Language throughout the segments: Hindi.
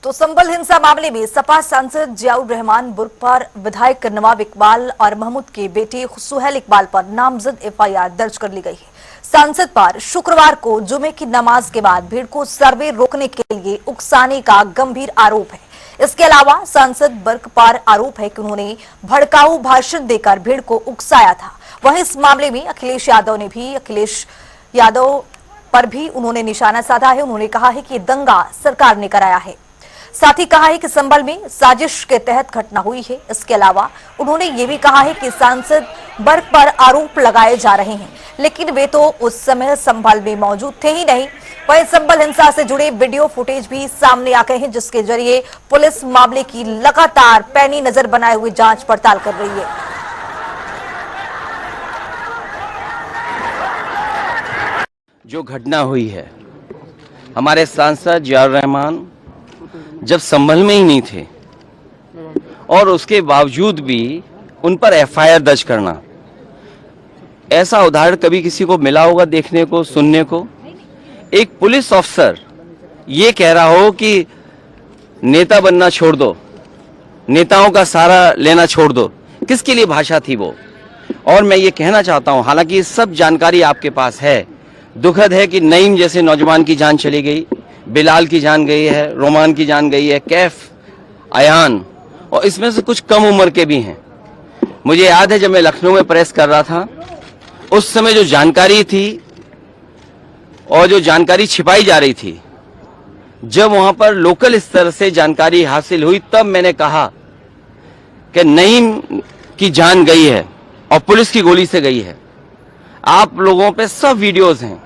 तो संभल हिंसा मामले में सपा सांसद जियाउर रहमान बुर्ग पर विधायक नवाब इकबाल और महमूद के बेटे सुहेल इकबाल पर नामजद एफआईआर दर्ज कर ली गई है। सांसद पर शुक्रवार को जुमे की नमाज के बाद भीड़ को सर्वे रोकने के लिए उकसाने का गंभीर आरोप है। इसके अलावा सांसद बर्ग पर आरोप है कि उन्होंने भड़काऊ भाषण देकर भीड़ को उकसाया था। वहीं इस मामले में अखिलेश यादव पर भी उन्होंने निशाना साधा है। उन्होंने कहा है कि दंगा सरकार ने कराया है। साथ ही कहा है कि संभल में साजिश के तहत घटना हुई है। इसके अलावा उन्होंने ये भी कहा है कि सांसद बर्ग पर आरोप लगाए जा रहे हैं, लेकिन वे तो उस समय संभल में मौजूद थे ही नहीं। वहीं संभल हिंसा से जुड़े वीडियो फुटेज भी सामने आ गए हैं, जिसके जरिए पुलिस मामले की लगातार पैनी नजर बनाए हुए जांच पड़ताल कर रही है। जो घटना हुई है, हमारे सांसद जियाउर रहमान जब संभल में ही नहीं थे और उसके बावजूद भी उन पर एफआईआर दर्ज करना, ऐसा उदाहरण कभी किसी को मिला होगा देखने को, सुनने को? एक पुलिस ऑफिसर ये कह रहा हो कि नेता बनना छोड़ दो, नेताओं का सहारा लेना छोड़ दो, किसके लिए भाषा थी वो? और मैं ये कहना चाहता हूं, हालांकि ये सब जानकारी आपके पास है, दुखद है कि नईम जैसे नौजवान की जान चली गई, बिलाल की जान गई है, रोमान की जान गई है, कैफ, अयान, और इसमें से कुछ कम उम्र के भी हैं। मुझे याद है जब मैं लखनऊ में प्रेस कर रहा था, उस समय जो जानकारी थी और जो जानकारी छिपाई जा रही थी, जब वहां पर लोकल स्तर से जानकारी हासिल हुई, तब मैंने कहा कि नईम की जान गई है और पुलिस की गोली से गई है। आप लोगों पे सब वीडियोस हैं,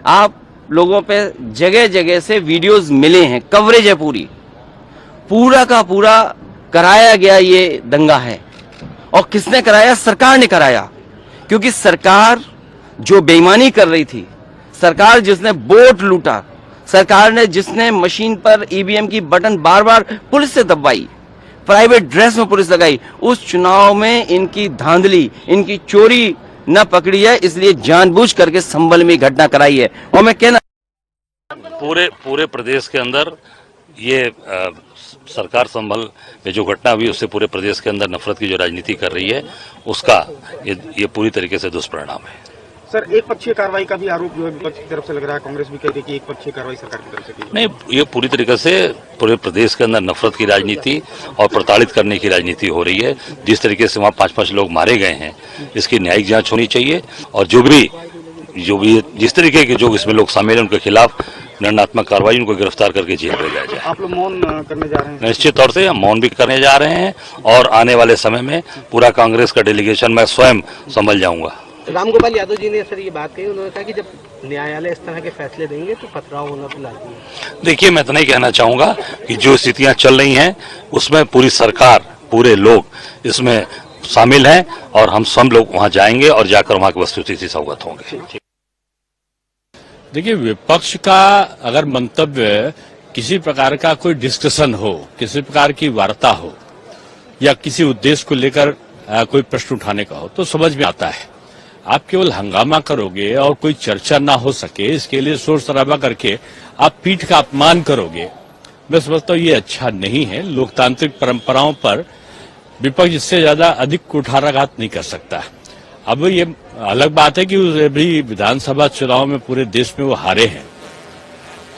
आप लोगों पे जगह जगह से वीडियोस मिले हैं, कवरेज है, पूरा का पूरा कराया गया ये दंगा है। और किसने कराया? सरकार ने कराया, क्योंकि सरकार जो बेईमानी कर रही थी, सरकार जिसने वोट लूटा, सरकार ने जिसने मशीन पर ईवीएम की बटन बार बार पुलिस से दबाई, प्राइवेट ड्रेस में पुलिस लगाई, उस चुनाव में इनकी धांधली, इनकी चोरी न पकड़ी है, इसलिए जानबूझ करके संभल में घटना कराई है। और मैं कहना पूरे प्रदेश के अंदर ये सरकार संभल में जो घटना हुई, उससे पूरे प्रदेश के अंदर नफरत की जो राजनीति कर रही है, उसका ये पूरी तरीके से दुष्परिणाम है। सर, एक पक्षीय कार्रवाई का भी आरोप जो है विपक्ष की तरफ से लग रहा है। कांग्रेस भी कह रही है कि एक पक्षीय कार्रवाई सरकार की तरफ से की। नहीं, ये पूरी तरीके से पूरे प्रदेश के अंदर नफरत की राजनीति और प्रताड़ित करने की राजनीति हो रही है। जिस तरीके से वहाँ 5-5 लोग मारे गए हैं, इसकी न्यायिक जांच होनी चाहिए और जो भी जिस तरीके के जो इसमें लोग शामिल हैं, उनके खिलाफ दंडात्मक कार्रवाई, उनको गिरफ्तार करके जेल भेजा जाए। आप लोग मौन करने जा रहे हैं? निश्चित तौर से हम मौन भी करने जा रहे हैं और आने वाले समय में पूरा कांग्रेस का डेलीगेशन मैं स्वयं संभल जाऊंगा। रामगोपाल यादव जी ने सर ये बात कही, उन्होंने कहा कि जब न्यायालय इस तरह के फैसले देंगे तो पथराव होना तो लाजमी है। देखिए, मैं इतना ही कहना चाहूंगा कि जो स्थितियां चल रही हैं, उसमें पूरी सरकार, पूरे लोग इसमें शामिल हैं और हम सब लोग वहां जाएंगे और जाकर वहां की वस्तुस्थिति से अवगत होंगे। देखिए, विपक्ष का अगर मंतव्य किसी प्रकार का कोई डिस्कशन हो, किसी प्रकार की वार्ता हो या किसी उद्देश्य को लेकर कोई प्रश्न उठाने का हो, तो समझ में आता है। आप केवल हंगामा करोगे और कोई चर्चा ना हो सके, इसके लिए शोर शराबा करके आप पीठ का अपमान करोगे, मैं समझता हूँ ये अच्छा नहीं है। लोकतांत्रिक परंपराओं पर विपक्ष इससे ज्यादा अधिक कुठाराघात नहीं कर सकता। अब ये अलग बात है कि अभी विधानसभा चुनाव में पूरे देश में वो हारे हैं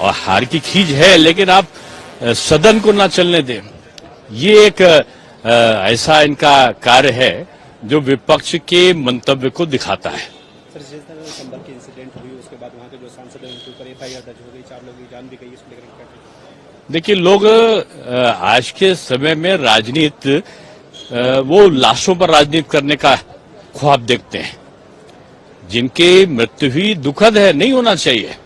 और हार की खींच है, लेकिन आप सदन को ना चलने दें, ये एक ऐसा इनका कार्य है जो विपक्ष के मंतव्य को दिखाता है। सर, जिस तरह संभल की इंसिडेंट हुई, उसके बाद वहां के जो सांसद हैं उनके ऊपर एफआईआर दर्ज हो गई, 4 लोगों की जान भी गई। इसको लेकर देखिए, लोग आज के समय में राजनीति, वो लाशों पर राजनीति करने का ख्वाब देखते हैं। जिनकी मृत्यु हुई दुखद है, नहीं होना चाहिए,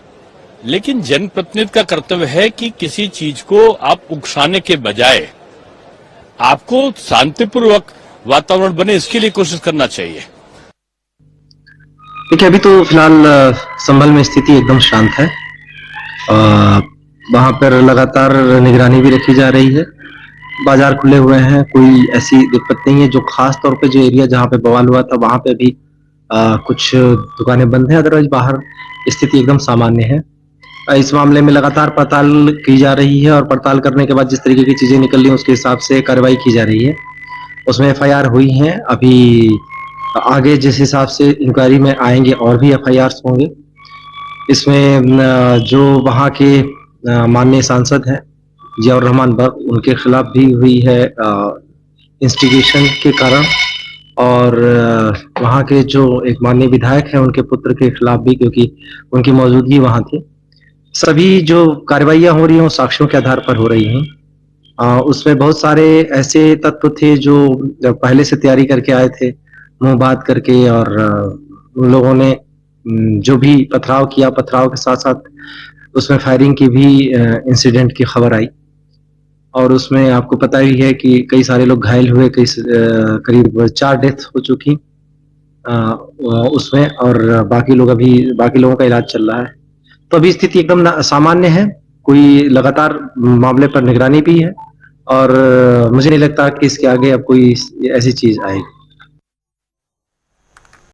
लेकिन जनप्रतिनिधि का कर्तव्य है कि किसी चीज को आप उकसाने के बजाय आपको शांतिपूर्वक वातावरण बने, इसके लिए कोशिश करना चाहिए। देखिए, अभी तो फिलहाल संभल में स्थिति एकदम शांत है। वहां पर लगातार निगरानी भी रखी जा रही है। बाजार खुले हुए हैं, कोई ऐसी दिक्कत नहीं है। जो खास तौर पे जो एरिया जहां पे बवाल हुआ था, वहां पे भी कुछ दुकानें बंद हैं, अदरवाइज बाहर स्थिति एकदम सामान्य है। इस मामले में लगातार पड़ताल की जा रही है और पड़ताल करने के बाद जिस तरीके की चीजें निकल रही हैं उसके हिसाब से कार्रवाई की जा रही है। उसमें एफआईआर हुई हैं, अभी आगे जिस हिसाब से इंक्वायरी में आएंगे और भी एफआईआर्स होंगे। इसमें जो वहाँ के माननीय सांसद हैं जियाउर रहमान बर्क, उनके खिलाफ भी हुई है इंस्टिगेशन के कारण, और वहाँ के जो एक माननीय विधायक हैं उनके पुत्र के खिलाफ भी, क्योंकि उनकी मौजूदगी वहाँ थी। सभी जो कार्रवाइयाँ हो रही हैं वो साक्ष्यों के आधार पर हो रही हैं। उसमें बहुत सारे ऐसे तत्व थे जो पहले से तैयारी करके आए थे, मुंह बात करके, और उन लोगों ने जो भी पथराव किया, पथराव के साथ साथ उसमें फायरिंग की भी इंसिडेंट की खबर आई, और उसमें आपको पता ही है कि कई सारे लोग घायल हुए, करीब 4 डेथ हो चुकी उसमें, और बाकी लोगों का इलाज चल रहा है। तो अभी स्थिति एकदम सामान्य है, कोई लगातार मामले पर निगरानी भी है, और मुझे नहीं लगता कि इसके आगे अब कोई ऐसी चीज आएगी।